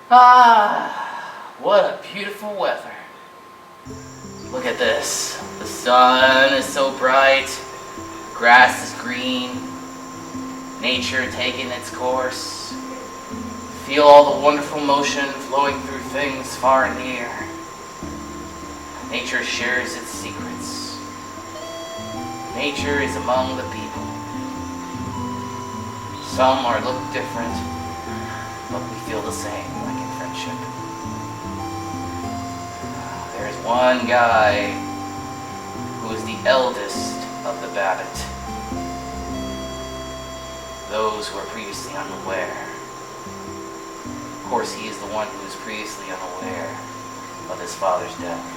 Ah, what a beautiful weather. Look at this. The sun is so bright. Grass is green. Nature taking its course. Feel all the wonderful motion flowing through things far and near. Nature shares its secrets. Nature is among the people. Some are look different, but we feel the same, like in friendship. There's one guy who is the eldest of the Babbitt. Those who are previously unaware. Of course, he is the one who is previously unaware of his father's death.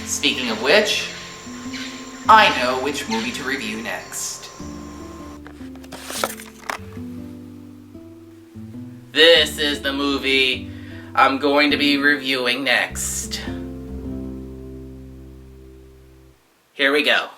Speaking of which, I know which movie to review next. This is the movie I'm going to be reviewing next. Here we go.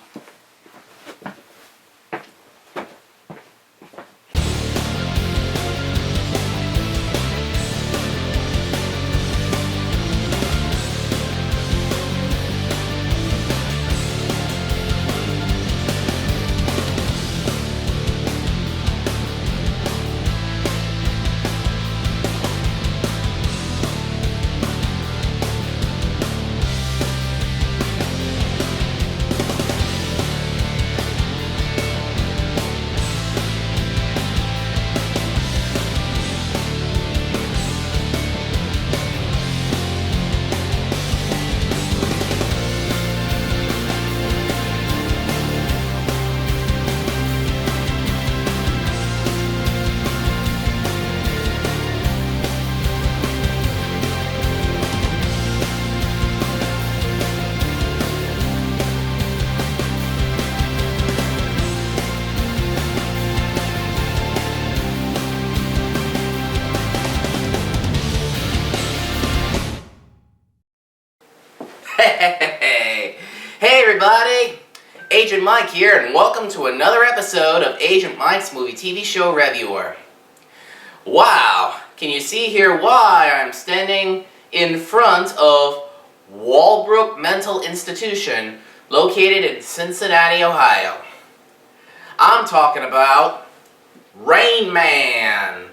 Hey everybody, Agent Mike here, and welcome to another episode of Agent Mike's movie TV show Revewer. Wow, can you see here why I'm standing in front of Walbrook Mental Institution located in Cincinnati, Ohio? I'm talking about Rain Man.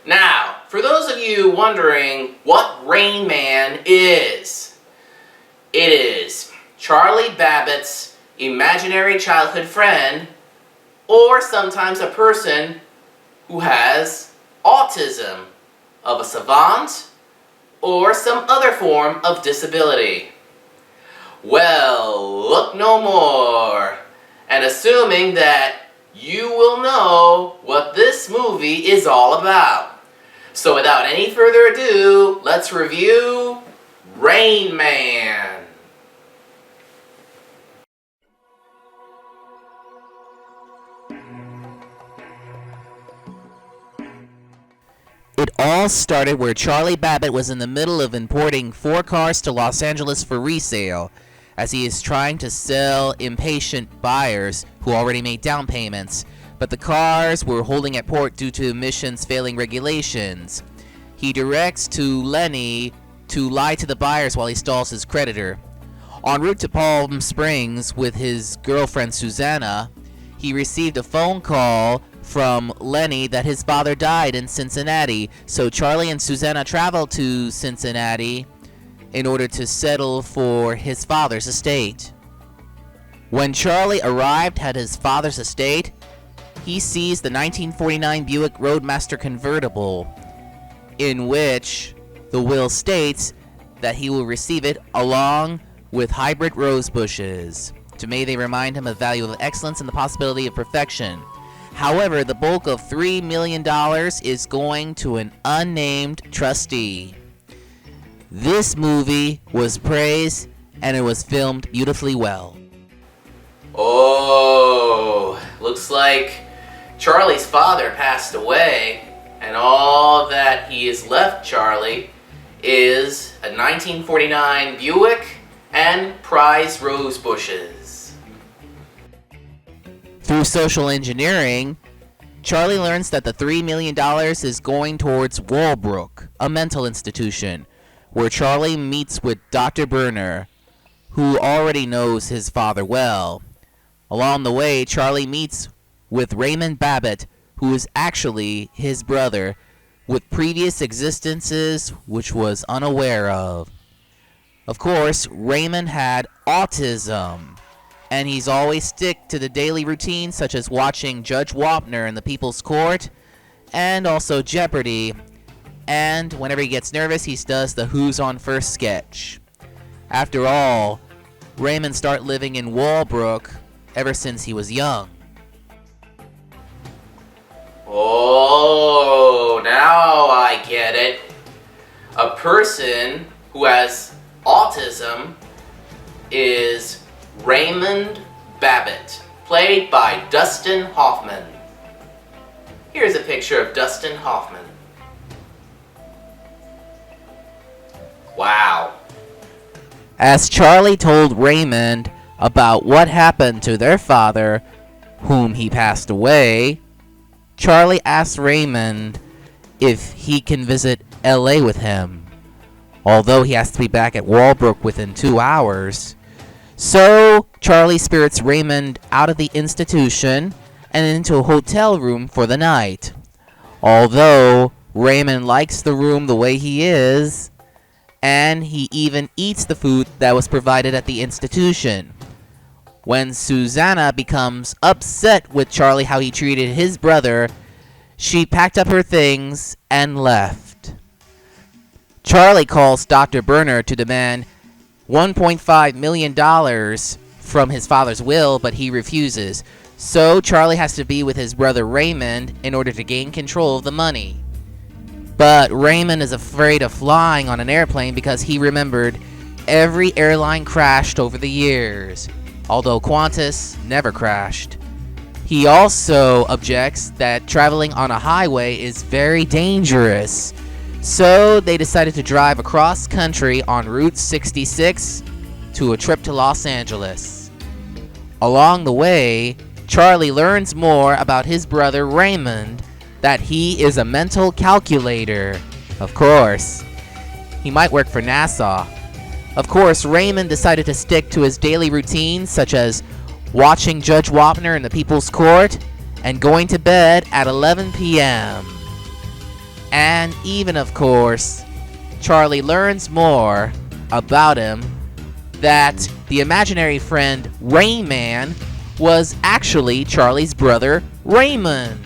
Now, for those of you wondering what Rain Man is, it is Charlie Babbitt's imaginary childhood friend, or sometimes a person who has autism of a savant or some other form of disability. Well, look no more, and assuming that you will know what this movie is all about. So without any further ado, let's review Rain Man. It all started where Charlie Babbitt was in the middle of importing 4 cars to Los Angeles for resale, as he is trying to sell impatient buyers who already made down payments, but the cars were holding at port due to emissions failing regulations. He directs to Lenny to lie to the buyers while he stalls his creditor. En route to Palm Springs with his girlfriend Susanna, he received a phone call from Lenny that his father died in Cincinnati, so Charlie and Susanna traveled to Cincinnati in order to settle for his father's estate. When Charlie arrived at his father's estate, he sees the 1949 Buick Roadmaster convertible, in which the will states that he will receive it along with hybrid rose bushes. To may they remind him of the value of excellence and the possibility of perfection. However, the bulk of $3 million is going to an unnamed trustee. This movie was praised and it was filmed beautifully well. Oh, looks like Charlie's father passed away, and all that he has left Charlie is a 1949 Buick and prize rose bushes. Through social engineering, Charlie learns that the $3 million is going towards Walbrook, a mental institution, where Charlie meets with Dr. Burner, who already knows his father well. Along the way, Charlie meets with Raymond Babbitt, who is actually his brother, with previous existences which was unaware of. Of course, Raymond had autism, and he's always stick to the daily routine, such as watching Judge Wapner in the People's Court, and also Jeopardy, and whenever he gets nervous, he does the Who's on First sketch. After all, Raymond started living in Walbrook ever since he was young. Oh, now I get it. A person who has autism is Raymond Babbitt, played by Dustin Hoffman. Here's a picture of Dustin Hoffman. Wow. As Charlie told Raymond about what happened to their father, whom he passed away, Charlie asked Raymond if he can visit LA with him, although he has to be back at Walbrook within 2 hours. So Charlie spirits Raymond out of the institution and into a hotel room for the night. Although Raymond likes the room the way he is, and he even eats the food that was provided at the institution. When Susanna becomes upset with Charlie how he treated his brother, she packed up her things and left. Charlie calls Dr. Burner to demand $1.5 million from his father's will, but he refuses. So Charlie has to be with his brother Raymond in order to gain control of the money. But Raymond is afraid of flying on an airplane because he remembered every airline crashed over the years, although Qantas never crashed. He also objects that traveling on a highway is very dangerous. So they decided to drive across country on Route 66 to a trip to Los Angeles. Along the way, Charlie learns more about his brother Raymond, that he is a mental calculator. Of course, he might work for NASA. Of course, Raymond decided to stick to his daily routines, such as watching Judge Wapner in the People's Court and going to bed at 11 p.m. And even, of course, Charlie learns more about him, that the imaginary friend Rayman was actually Charlie's brother Raymond.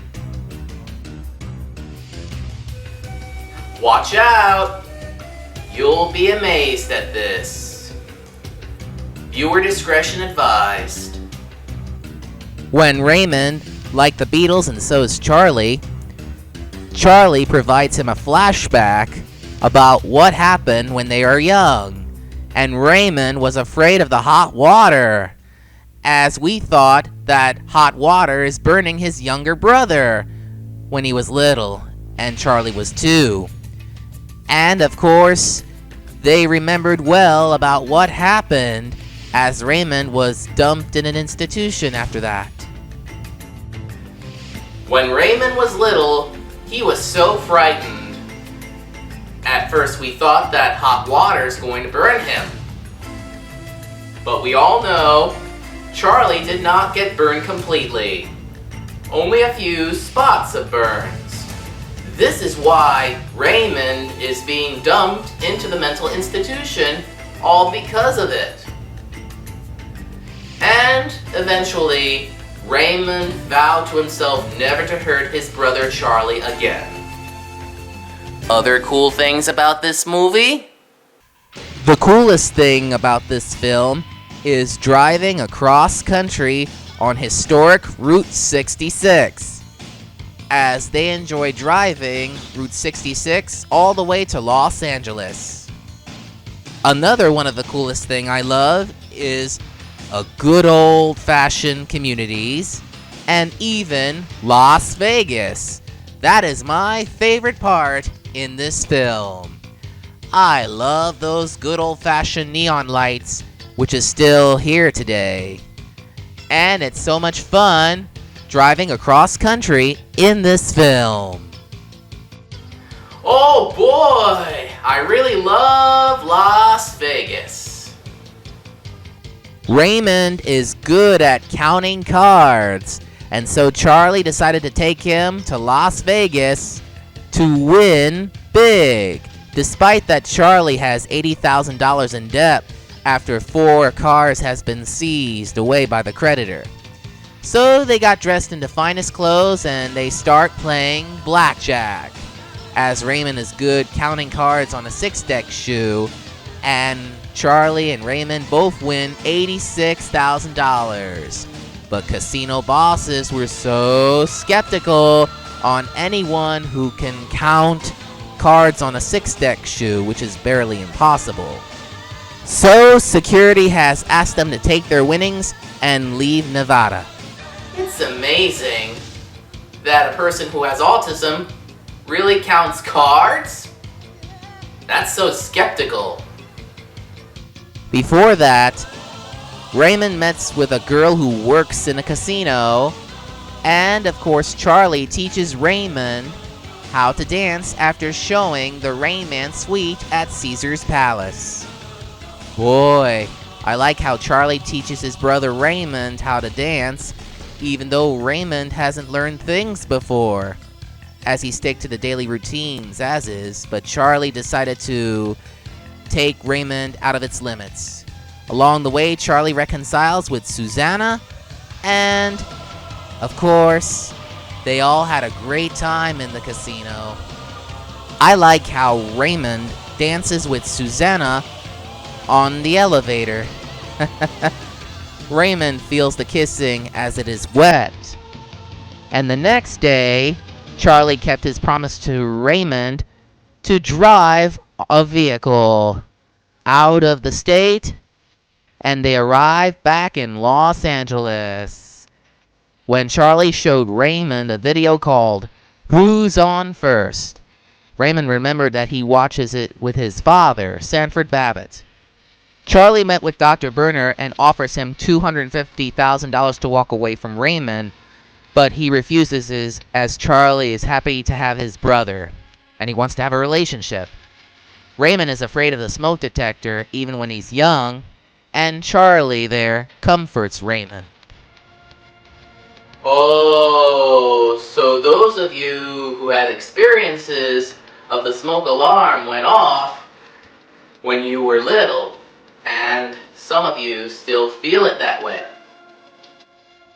Watch out! You'll be amazed at this. Viewer discretion advised. When Raymond, like the Beatles and so is Charlie, Charlie provides him a flashback about what happened when they were young, and Raymond was afraid of the hot water, as we thought that hot water is burning his younger brother when he was little, and Charlie was 2. And of course, they remembered well about what happened, as Raymond was dumped in an institution after that. When Raymond was little, he was so frightened. At first we thought that hot water is going to burn him. But we all know Charlie did not get burned completely. Only a few spots of burns. This is why Raymond is being dumped into the mental institution, all because of it. And eventually, Raymond vowed to himself never to hurt his brother Charlie again. Other cool things about this movie? The coolest thing about this film is driving across country on historic Route 66, as they enjoy driving Route 66 all the way to Los Angeles. Another one of the coolest thing I love is a good old-fashioned communities and even Las Vegas. That is my favorite part in this film. I love those good old-fashioned neon lights, which is still here today. And it's so much fun driving across country in this film. Oh boy, I really love Las Vegas. Raymond is good at counting cards, and so Charlie decided to take him to Las Vegas to win big, despite that Charlie has $80,000 in debt after 4 cars has been seized away by the creditor. So they got dressed in the finest clothes and they start playing blackjack, as Raymond is good counting cards on a 6-deck shoe, and Charlie and Raymond both win $86,000. But casino bosses were so skeptical on anyone who can count cards on a 6-deck shoe, which is barely impossible. So security has asked them to take their winnings and leave Nevada. It's amazing that a person who has autism really counts cards? That's so skeptical. Before that, Raymond meets with a girl who works in a casino, and of course Charlie teaches Raymond how to dance after showing the Rain Man suite at Caesar's Palace. Boy, I like how Charlie teaches his brother Raymond how to dance, even though Raymond hasn't learned things before, as he stick to the daily routines as is, but Charlie decided to take Raymond out of its limits. Along the way, Charlie reconciles with Susanna, and of course, they all had a great time in the casino. I like how Raymond dances with Susanna on the elevator. Raymond feels the kissing as it is wet. And the next day, Charlie kept his promise to Raymond to drive a vehicle out of the state, and they arrived back in Los Angeles. When Charlie showed Raymond a video called Who's On First, Raymond remembered that he watches it with his father, Sanford Babbitt. Charlie met with Dr. Berner and offers him $250,000 to walk away from Raymond, but he refuses as Charlie is happy to have his brother, and he wants to have a relationship. Raymond is afraid of the smoke detector even when he's young, and Charlie there comforts Raymond. Oh, so those of you who had experiences of the smoke alarm went off when you were little, and some of you still feel it that way.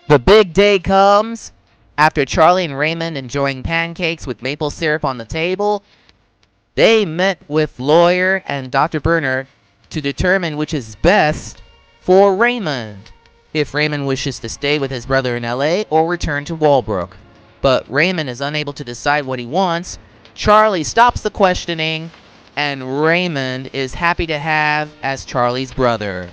The big day comes. After Charlie and Raymond enjoying pancakes with maple syrup on the table, they met with lawyer and Dr. Berner to determine which is best for Raymond, if Raymond wishes to stay with his brother in LA or return to Walbrook. But Raymond is unable to decide what he wants. Charlie stops the questioning, and Raymond is happy to have as Charlie's brother,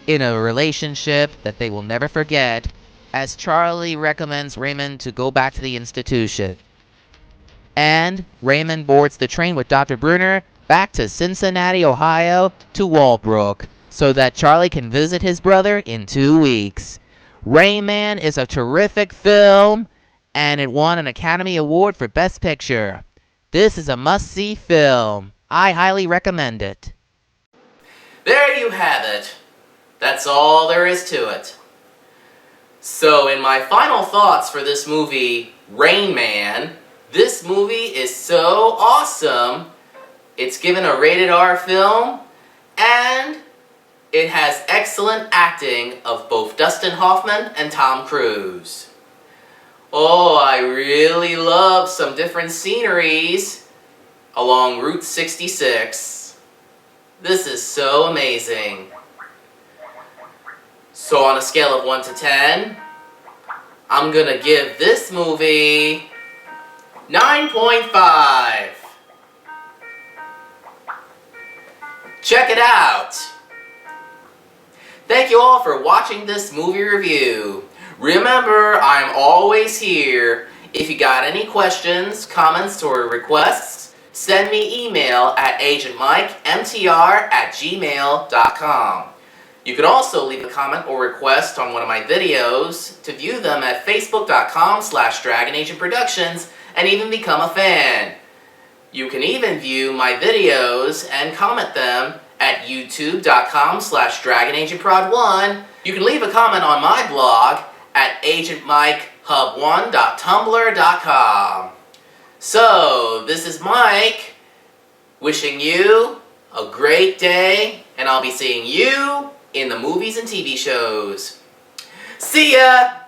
in a relationship that they will never forget, as Charlie recommends Raymond to go back to the institution. And Raymond boards the train with Dr. Bruner back to Cincinnati, Ohio, to Walbrook, so that Charlie can visit his brother in 2 weeks. Rain Man is a terrific film, and it won an Academy Award for Best Picture. This is a must-see film. I highly recommend it. There you have it. That's all there is to it. So in my final thoughts for this movie, Rain Man, this movie is so awesome. It's given a rated R film, and it has excellent acting of both Dustin Hoffman and Tom Cruise. Oh, I really love some different sceneries along Route 66. This is so amazing. So on a scale of 1 to 10, I'm gonna give this movie 9.5. Check it out! Thank you all for watching this movie review. Remember, I'm always here. If you got any questions, comments, or requests, send me email at agentmikemtr@gmail.com. You can also leave a comment or request on one of my videos to view them at facebook.com/DragonAgentProductions and even become a fan. You can even view my videos and comment them at youtube.com/DragonAgentProd1. You can leave a comment on my blog at AgentMikeHub1.tumblr.com. So, this is Mike, wishing you a great day, and I'll be seeing you in the movies and TV shows. See ya!